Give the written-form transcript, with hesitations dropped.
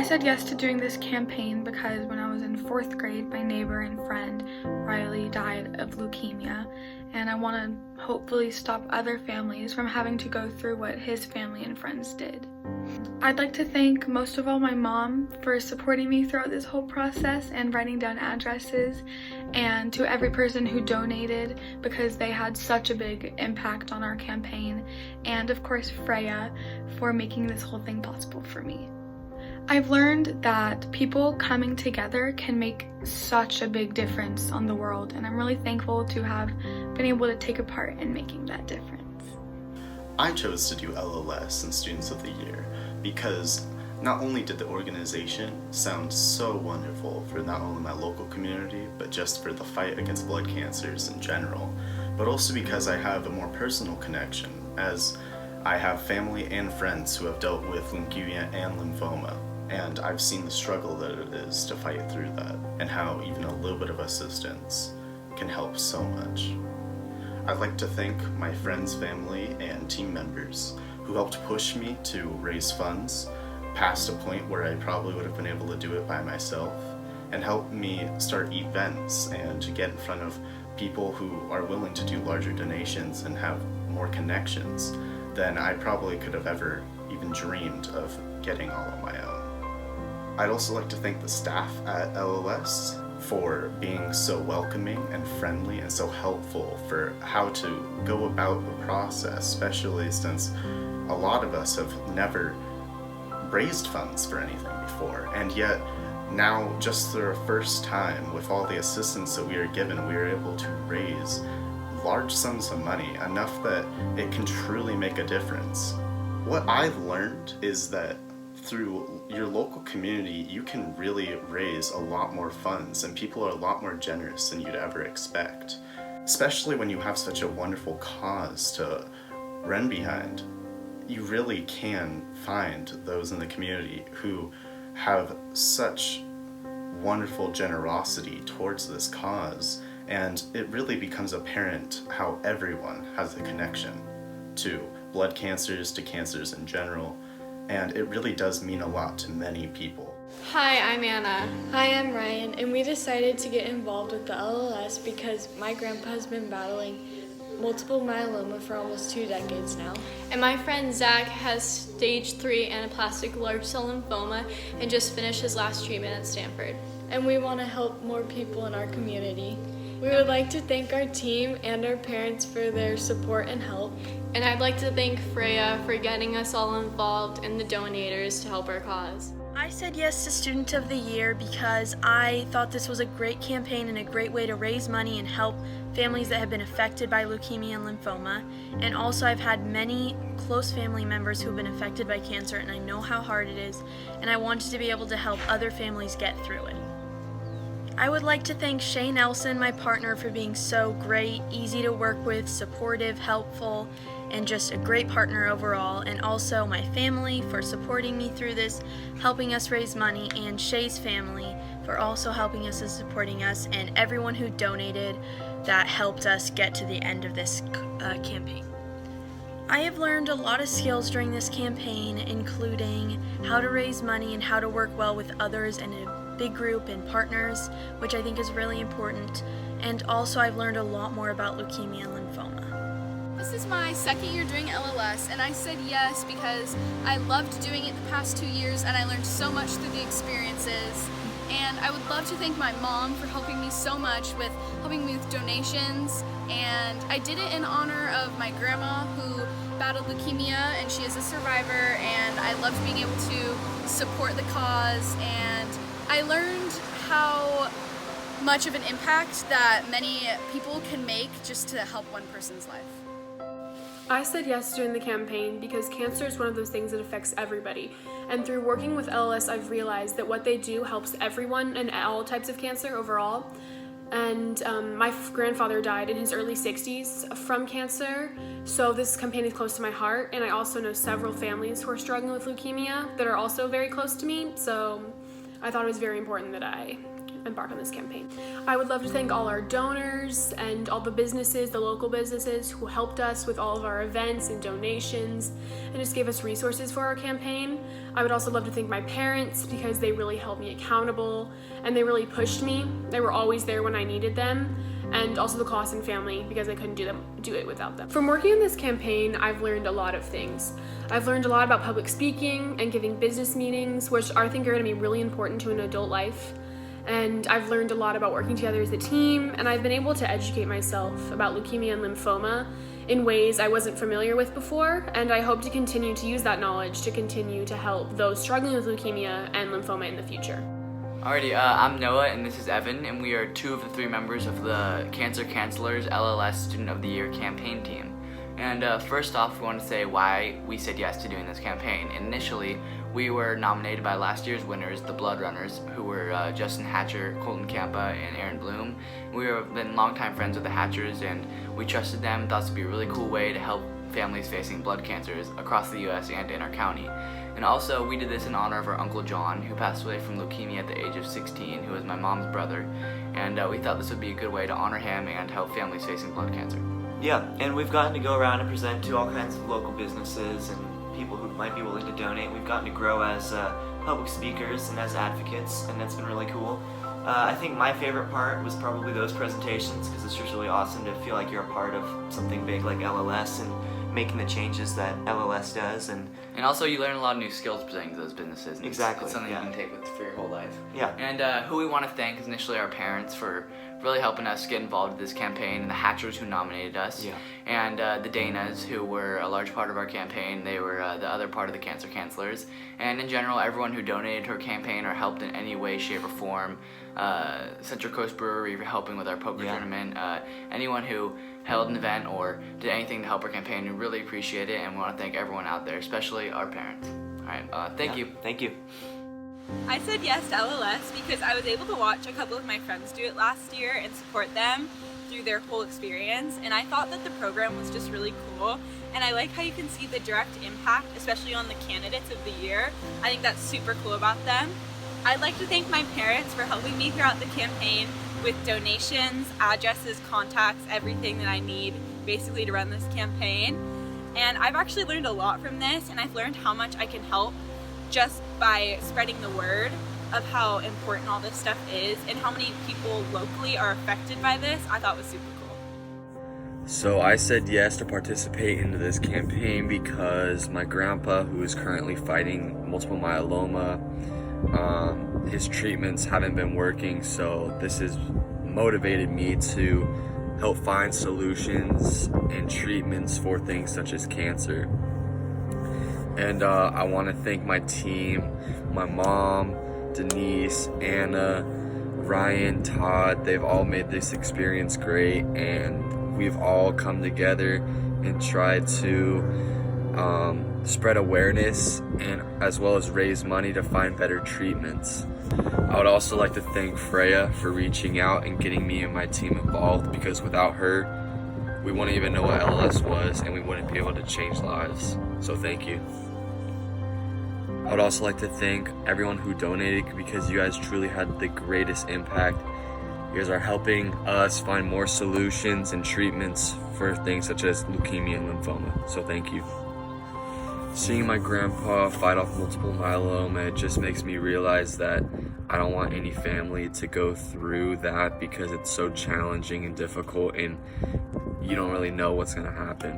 I said yes to doing this campaign because when I was in 4th grade, my neighbor and friend Riley died of leukemia, and I want to hopefully stop other families from having to go through what his family and friends did. I'd like to thank most of all my mom for supporting me throughout this whole process and writing down addresses, and to every person who donated because they had such a big impact on our campaign, and of course Freya for making this whole thing possible for me. I've learned that people coming together can make such a big difference on the world, and I'm really thankful to have been able to take a part in making that difference. I chose to do LLS and Students of the Year because not only did the organization sound so wonderful for not only my local community, but just for the fight against blood cancers in general, but also because I have a more personal connection, as I have family and friends who have dealt with leukemia and lymphoma, and I've seen the struggle that it is to fight through that, and how even a little bit of assistance can help so much. I'd like to thank my friends, family, and team members who helped push me to raise funds past a point where I probably would have been able to do it by myself, and help me start events and to get in front of people who are willing to do larger donations and have more connections than I probably could have ever even dreamed of getting all on my own. I'd also like to thank the staff at LLS for being so welcoming and friendly and so helpful for how to go about the process, especially since a lot of us have never raised funds for anything before, and yet now, just for the first time, with all the assistance that we are given, we are able to raise large sums of money, enough that it can truly make a difference. What I've learned is that through your local community, you can really raise a lot more funds, and people are a lot more generous than you'd ever expect, especially when you have such a wonderful cause to run behind. You really can find those in the community who have such wonderful generosity towards this cause, and it really becomes apparent how everyone has a connection to blood cancers, to cancers in general, and it really does mean a lot to many people. Hi, I'm Anna. Hi, I'm Ryan, and we decided to get involved with the LLS because my grandpa has been battling multiple myeloma for almost 2 decades now. And my friend Zach has stage 3 anaplastic large cell lymphoma and just finished his last treatment at Stanford. And we want to help more people in our community. We would like to thank our team and our parents for their support and help. And I'd like to thank Freya for getting us all involved and the donators to help our cause. I said yes to Student of the Year because I thought this was a great campaign and a great way to raise money and help families that have been affected by leukemia and lymphoma. And also I've had many close family members who have been affected by cancer, and I know how hard it is, and I wanted to be able to help other families get through it. I would like to thank Shay Nelson, my partner, for being so great, easy to work with, supportive, helpful, and just a great partner overall, and also my family for supporting me through this, helping us raise money, and Shay's family for also helping us and supporting us, and everyone who donated that helped us get to the end of this campaign. I have learned a lot of skills during this campaign, including how to raise money and how to work well with others in a big group and partners, which I think is really important, and also I've learned a lot more about leukemia and lymphoma. This is my 2nd year doing LLS, and I said yes because I loved doing it the past 2 years and I learned so much through the experiences. And I would love to thank my mom for helping me so much with helping me with donations, and I did it in honor of my grandma who battled leukemia, and she is a survivor, and I loved being able to support the cause, and I learned how much of an impact that many people can make just to help one person's life. I said yes during the campaign because cancer is one of those things that affects everybody. And through working with LLS, I've realized that what they do helps everyone and all types of cancer overall. And my grandfather died in his early 60s from cancer, so this campaign is close to my heart. And I also know several families who are struggling with leukemia that are also very close to me, so I thought it was very important that I embark on this campaign. I would love to thank all our donors and all the businesses, the local businesses who helped us with all of our events and donations and just gave us resources for our campaign. I would also love to thank my parents because they really held me accountable and they really pushed me. They were always there when I needed them. And also the Clausen family because I couldn't do it without them. From working on this campaign, I've learned a lot of things. I've learned a lot about public speaking and giving business meetings, which I think are going to be really important to an adult life. And I've learned a lot about working together as a team, and I've been able to educate myself about leukemia and lymphoma in ways I wasn't familiar with before, and I hope to continue to use that knowledge to continue to help those struggling with leukemia and lymphoma in the future. Alrighty, I'm Noah and this is Evan, and we are 2 of the 3 members of the Cancer Counselors LLS Student of the Year campaign team. And first off, we want to say why we said yes to doing this campaign. Initially, we were nominated by last year's winners, the Blood Runners, who were Justin Hatcher, Colton Campa, and Aaron Bloom. We have been longtime friends with the Hatchers, and we trusted them, thought this would be a really cool way to help families facing blood cancers across the U.S. and in our county. And also, we did this in honor of our Uncle John, who passed away from leukemia at the age of 16, who was my mom's brother. And we thought this would be a good way to honor him and help families facing blood cancer. Yeah, and we've gotten to go around and present to all kinds of local businesses and people who might be willing to donate. We've gotten to grow as public speakers and as advocates, and that's been really cool. I think my favorite part was probably those presentations, because it's just really awesome to feel like you're a part of something big like LLS and making the changes that LLS does. And also you learn a lot of new skills presenting to those businesses. And exactly. It's something yeah. you can take with for your whole life. Yeah. And who we want to thank is initially our parents for really helping us get involved with this campaign, and the Hatchers who nominated us, yeah. and the Danas who were a large part of our campaign. They were the other part of the Cancer Counselors, and in general everyone who donated to our campaign or helped in any way, shape, or form. Central Coast Brewery for helping with our poker yeah. tournament, anyone who held an event or did anything to help our campaign. We really appreciate it, and we want to thank everyone out there, especially our parents. Alright, thank you. Thank you. I said yes to LLS because I was able to watch a couple of my friends do it last year and support them through their whole experience, and I thought that the program was just really cool, and I like how you can see the direct impact, especially on the candidates of the year. I think that's super cool about them. I'd like to thank my parents for helping me throughout the campaign with donations, addresses, contacts, everything that I need basically to run this campaign. And I've actually learned a lot from this, and I've learned how much I can help just by spreading the word of how important all this stuff is and how many people locally are affected by this. I thought was super cool. So I said yes to participate into this campaign because my grandpa, who is currently fighting multiple myeloma, his treatments haven't been working, so this has motivated me to help find solutions and treatments for things such as cancer. And I want to thank my team, my mom, Denise, Anna, Ryan, Todd. They've all made this experience great, and we've all come together and tried to spread awareness and as well as raise money to find better treatments. I would also like to thank Freya for reaching out and getting me and my team involved, because without her, we wouldn't even know what LLS was and we wouldn't be able to change lives. So thank you. I would also like to thank everyone who donated, because you guys truly had the greatest impact. You guys are helping us find more solutions and treatments for things such as leukemia and lymphoma. So thank you. Seeing my grandpa fight off multiple myeloma, it just makes me realize that I don't want any family to go through that, because it's so challenging and difficult and you don't really know what's going to happen.